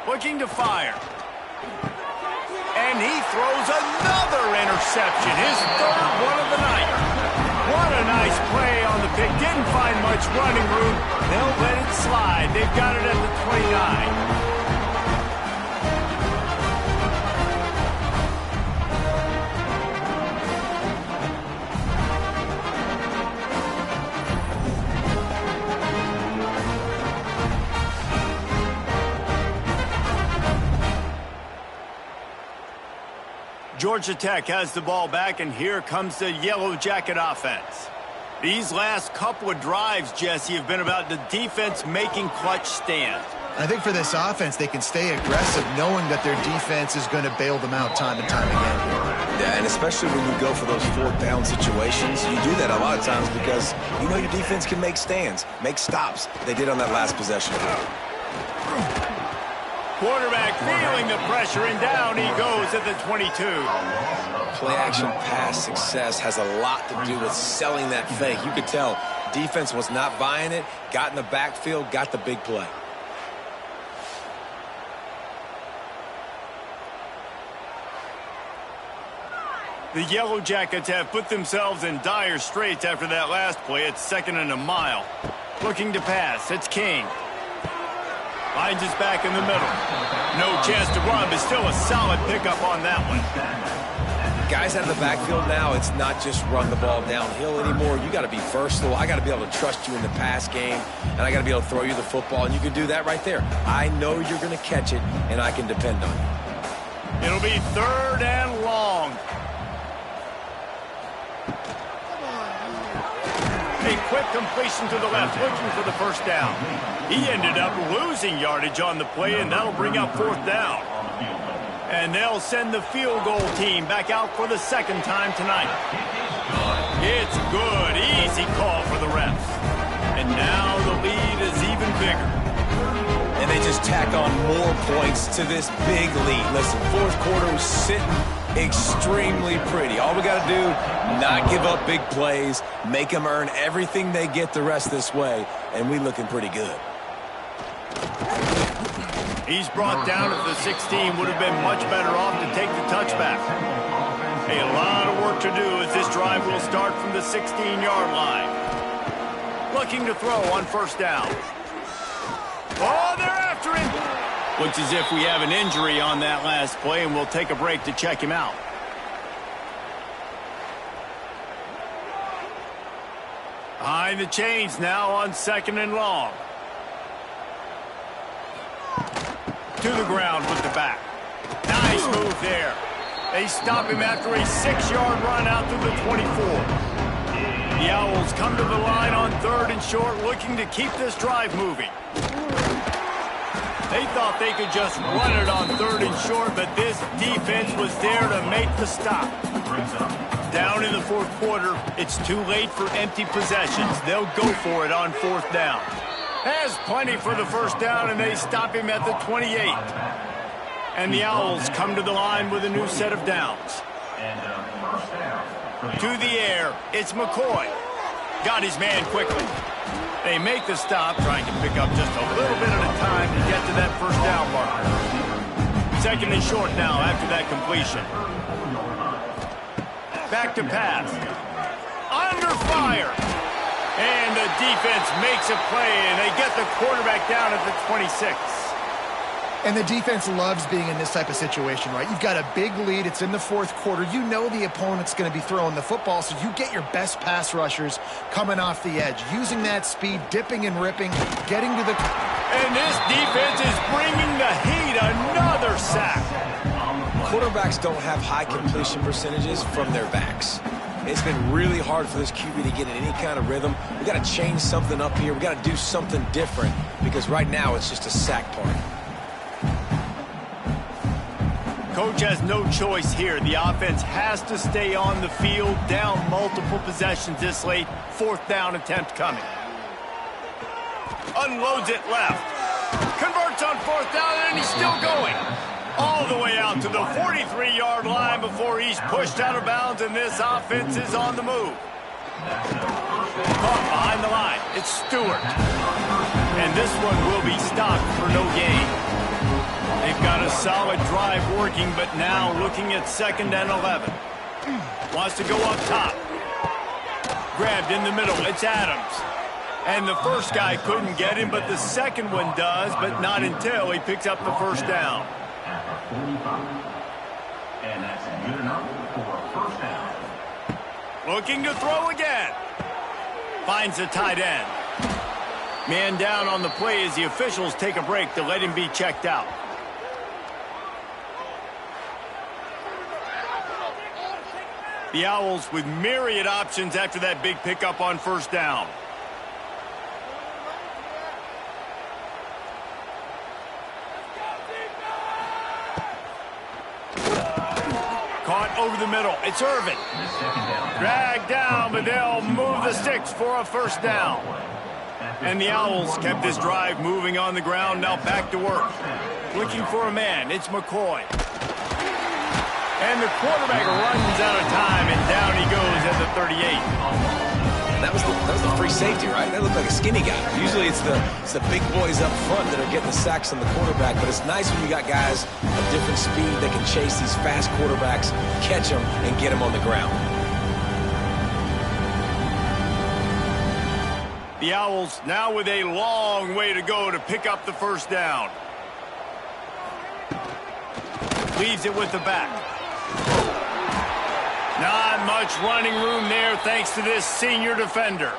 Looking to fire. And he throws another interception. His third one of the night. What a nice play on the pick. Didn't find much running room. They'll let it slide. They've got it at the 29. Georgia Tech has the ball back, and here comes the Yellow Jacket offense. These last couple of drives, Jesse, have been about the defense making clutch stands. I think for this offense, they can stay aggressive knowing that their defense is going to bail them out time and time again here. Yeah, and especially when you go for those fourth down situations, you do that a lot of times because you know your defense can make stands, make stops. They did on that last possession. Quarterback feeling the pressure, and down he goes at the 22. Play-action pass success has a lot to do with selling that fake. You could tell defense was not buying it, got in the backfield, got the big play. The Yellow Jackets have put themselves in dire straits after that last play. It's second and a mile. Looking to pass. It's King. Finds his back in the middle. No chance to run, but still a solid pickup on that one. Guys out of the backfield now, it's not just run the ball downhill anymore. You got to be versatile. I got to be able to trust you in the pass game, and I got to be able to throw you the football, and you can do that right there. I know you're going to catch it, and I can depend on you. It'll be third and long. A quick completion to the left, looking for the first down. He ended up losing yardage on the play, and that'll bring up fourth down. And they'll send the field goal team back out for the second time tonight. It's good. Easy call for the refs. And now the lead is even bigger. And they just tack on more points to this big lead. Listen, fourth quarter was sitting extremely pretty. All we got to do, not give up big plays, make them earn everything they get the rest this way, and we looking pretty good. He's brought down at the 16. Would have been much better off to take the touchback. A lot of work to do as this drive will start from the 16-yard line. Looking to throw on first down. Oh, they're after him. Looks as if we have an injury on that last play, and we'll take a break to check him out. Behind the chains now on second and long. To the ground with the back. Nice move there. They stop him after a 6-yard run out to the 24. The Owls come to the line on third and short, looking to keep this drive moving. They thought they could just run it on third and short, but this defense was there to make the stop. Down in the fourth quarter, it's too late for empty possessions. They'll go for it on fourth down. Has plenty for the first down, and they stop him at the 28. And the Owls come to the line with a new set of downs. To the air, it's McCoy. Got his man quickly. They make the stop, trying to pick up just a little bit at a time to get to that first down marker. Second and short now after that completion. Back to pass. Under fire. And the defense makes a play, and they get the quarterback down at the 26. And the defense loves being in this type of situation, right? You've got a big lead. It's in the fourth quarter. You know the opponent's going to be throwing the football, so you get your best pass rushers coming off the edge, using that speed, dipping and ripping, getting to the... And this defense is bringing the heat. Another sack. Quarterbacks don't have high completion percentages from their backs. It's been really hard for this QB to get in any kind of rhythm. We got to change something up here. We got to do something different because right now it's just a sack party. Coach has no choice here. The offense has to stay on the field, down multiple possessions this late. 4th down attempt coming. Unloads it left. Converts on 4th down, and he's still going. All the way out to the 43-yard line before he's pushed out of bounds, and this offense is on the move. Caught behind the line. It's Stewart. And this one will be stopped for no gain. They've got a solid drive working, but now looking at 2nd and 11. Wants to go up top. Grabbed in the middle. It's Adams. And the first guy couldn't get him, but the second one does, but not until he picks up the 1st down. And that's good enough for a 1st down. Looking to throw again. Finds the tight end. Man down on the play as the officials take a break to let him be checked out. The Owls with myriad options after that big pickup on 1st down. Caught over the middle. It's Irvin. Dragged down, but they'll move the sticks for a 1st down. And the Owls kept this drive moving on the ground, now back to work. Looking for a man. It's McCoy. And the quarterback runs out of time, and down he goes at the 38. That was the free safety, right? That looked like a skinny guy. Usually it's the big boys up front that are getting the sacks on the quarterback, but it's nice when you got guys of different speed that can chase these fast quarterbacks, catch them, and get them on the ground. The Owls now with a long way to go to pick up the 1st down. Leaves it with the back. Not much running room there thanks to this senior defender.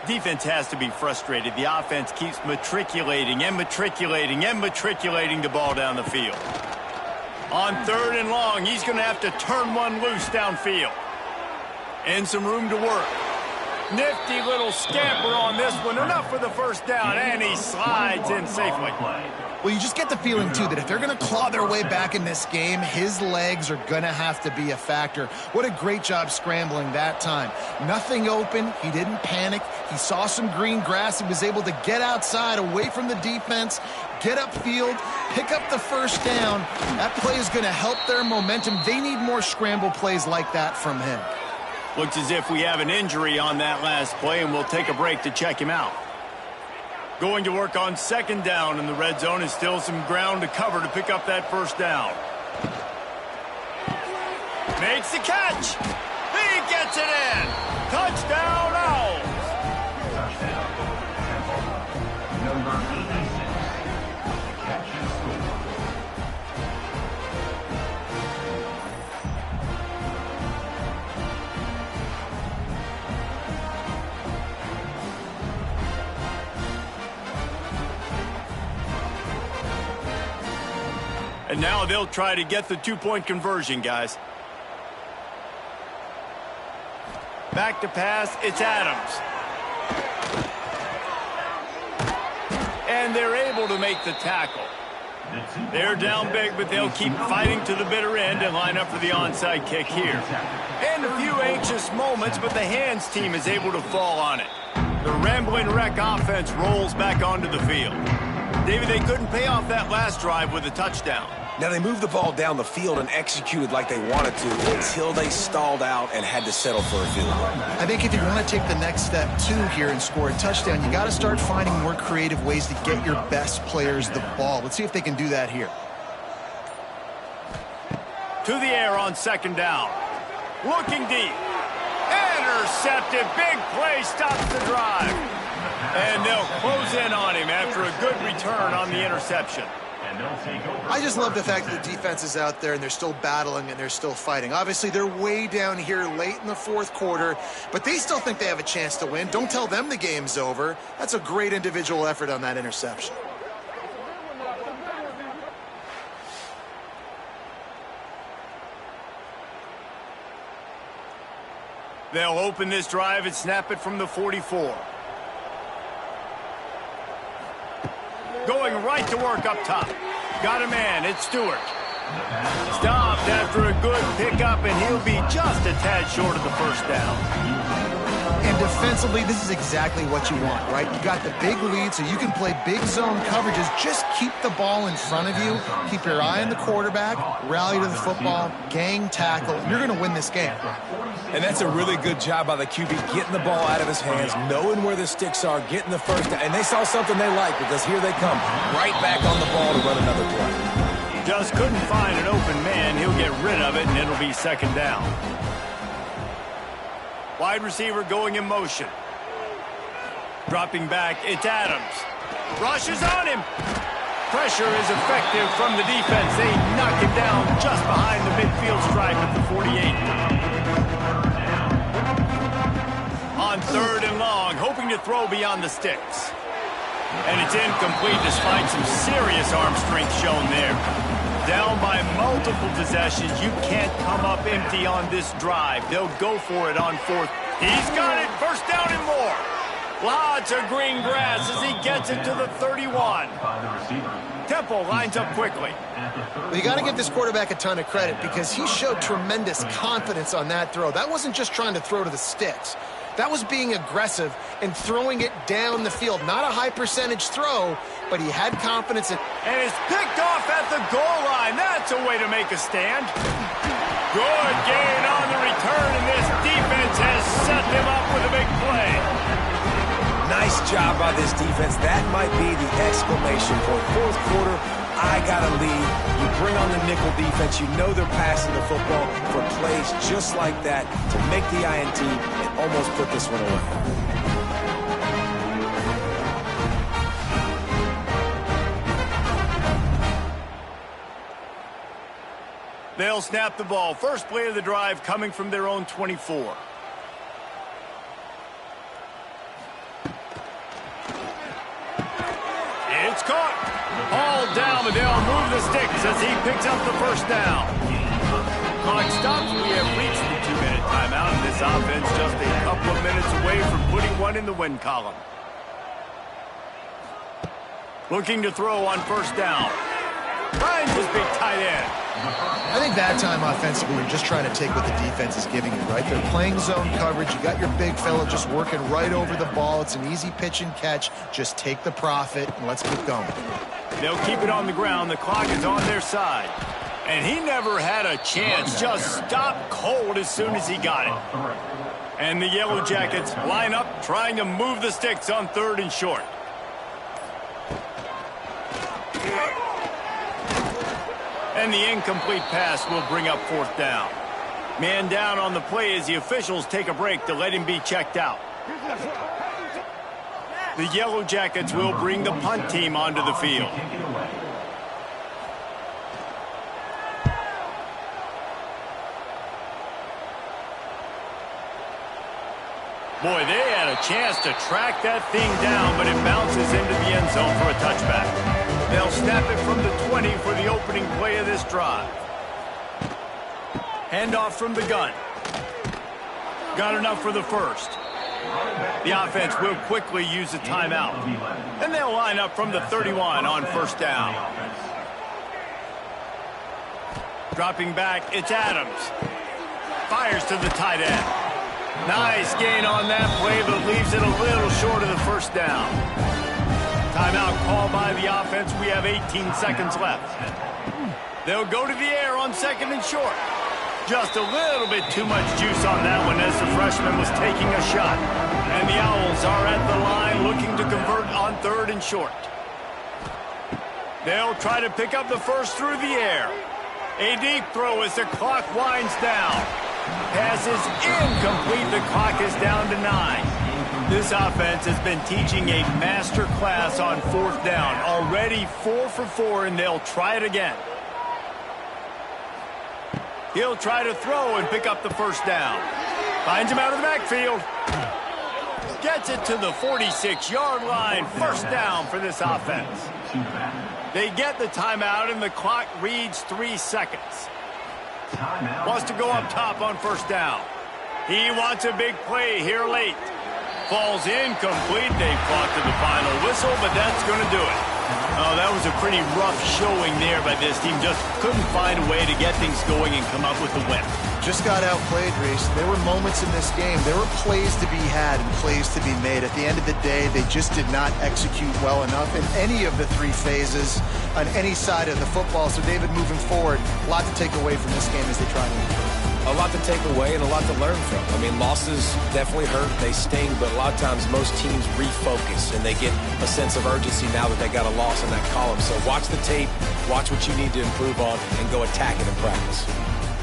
Defense has to be frustrated. The offense keeps matriculating and matriculating and matriculating the ball down the field. On 3rd and long, he's going to have to turn one loose downfield. And some room to work. Nifty little scamper on this one. Enough for the 1st down, and he slides in safely. Well, you just get the feeling, too, that if they're going to claw their way back in this game, his legs are going to have to be a factor. What a great job scrambling that time. Nothing open. He didn't panic. He saw some green grass. He was able to get outside, away from the defense, get upfield, pick up the 1st down. That play is going to help their momentum. They need more scramble plays like that from him. Looks as if we have an injury on that last play, and we'll take a break to check him out. Going to work on 2nd down in the red zone is still some ground to cover to pick up that 1st down. Makes the catch. He gets it in. Touchdown, Owls. Touchdown. Number 86. Catch and score. And now they'll try to get the 2-point conversion, guys. Back to pass, it's Adams. And they're able to make the tackle. They're down big, but they'll keep fighting to the bitter end and line up for the onside kick here. And a few anxious moments, but the hands team is able to fall on it. The Rambling Wreck offense rolls back onto the field. David, they couldn't pay off that last drive with a touchdown. Now, they moved the ball down the field and executed like they wanted to until they stalled out and had to settle for a field goal. I think if you want to take the next step, too, here and score a touchdown, you got to start finding more creative ways to get your best players the ball. Let's see if they can do that here. To the air on 2nd down. Looking deep. Intercepted. Big play stops the drive. And they'll close in on him after a good return on the interception. I just love the fact that the defense is out there and they're still battling and they're still fighting. Obviously, they're way down here late in the 4th quarter, but they still think they have a chance to win. Don't tell them the game's over. That's a great individual effort on that interception. They'll open this drive and snap it from the 44. Going right to work up top. Got a man. It's Stewart. Stopped after a good pickup, and he'll be just a tad short of the first down. And defensively, this is exactly what you want, right? You got the big lead, so you can play big zone coverages. Just keep the ball in front of you. Keep your eye on the quarterback, rally to the football, gang tackle, and you're going to win this game. And that's a really good job by the QB, getting the ball out of his hands, knowing where the sticks are, getting the first down. And they saw something they like, because here they come, right back on the ball to run another play. Just couldn't find an open man. He'll get rid of it, and it'll be second down. Wide receiver going in motion. Dropping back, it's Adams. Rushes on him. Pressure is effective from the defense. They knock him down just behind the midfield stripe at the 48. On third and long, hoping to throw beyond the sticks. And it's incomplete despite some serious arm strength shown there. Down by multiple possessions, you can't come up empty on this drive. They'll go for it on fourth. He's got it, first down and more. Lots of green grass as he gets it to the 31. Temple lines up quickly. Well, you got to give this quarterback a ton of credit because he showed tremendous confidence on that throw. That wasn't just trying to throw to the sticks. That was being aggressive and throwing it down the field. Not a high percentage throw, but he had confidence. And it's picked off at the goal line. That's a way to make a stand. Good gain on the return, and this defense has set them up with a big play. Nice job by this defense. That might be the exclamation point. Fourth quarter, I got a lead. You bring on the nickel defense. You know they're passing the football for plays just like that to make the INT and almost put this one away. They'll snap the ball. First play of the drive coming from their own 24. It's caught. All down, but they'll move the sticks as he picks up the first down. Clock stops. We have reached the 2-minute timeout, and this offense just a couple of minutes away from putting one in the win column. Looking to throw on first down. Finds his big tight end. I think that time offensively, you're just trying to take what the defense is giving you, right? They're playing zone coverage. You got your big fella just working right over the ball. It's an easy pitch and catch. Just take the profit and let's keep going. They'll keep it on the ground. The clock is on their side. And he never had a chance. Just stopped cold as soon as he got it. And the Yellow Jackets line up trying to move the sticks on third and short. And the incomplete pass will bring up fourth down. Man down on the play as the officials take a break to let him be checked out. The Yellow Jackets will bring the punt team onto the field. Boy, they had a chance to track that thing down, but it bounces into the end zone for a touchback. They'll snap it from the 20 for the opening play of this drive. Handoff from the gun. Got enough for the first. The offense will quickly use a timeout. And they'll line up from the 31 on first down. Dropping back, it's Adams. Fires to the tight end. Nice gain on that play, but leaves it a little short of the first down. Timeout called by the offense. We have 18 seconds left. They'll go to the air on second and short. Just a little bit too much juice on that one as the freshman was taking a shot. And the Owls are at the line looking to convert on third and short. They'll try to pick up the first through the air. A deep throw as the clock winds down. Pass is incomplete. The clock is down to 9. This offense has been teaching a master class on fourth down. Already 4 for 4, and they'll try it again. He'll try to throw and pick up the first down. Finds him out of the backfield. Gets it to the 46-yard line. First down for this offense. They get the timeout, and the clock reads 3 seconds. Wants to go up top on first down. He wants a big play here late. falls incomplete. They fought to the final whistle, but that's going to do it. Oh, that was a pretty rough showing there by this team. Just couldn't find a way to get things going and come up with the win. Just got outplayed, Reese. There were moments in this game. There were plays to be had and plays to be made. At the end of the day, they just did not execute well enough in any of the three phases on any side of the football. So, David, moving forward, a lot to take away from this game as they try to improve. A lot to take away and a lot to learn from. I mean, losses definitely hurt. They sting, but a lot of times most teams refocus and they get a sense of urgency now that they got a loss in that column. So watch the tape, watch what you need to improve on, and go attack it in practice.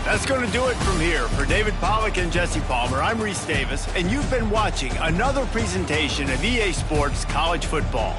That's going to do it from here. For David Pollack and Jesse Palmer, I'm Reese Davis, and you've been watching another presentation of EA Sports College Football.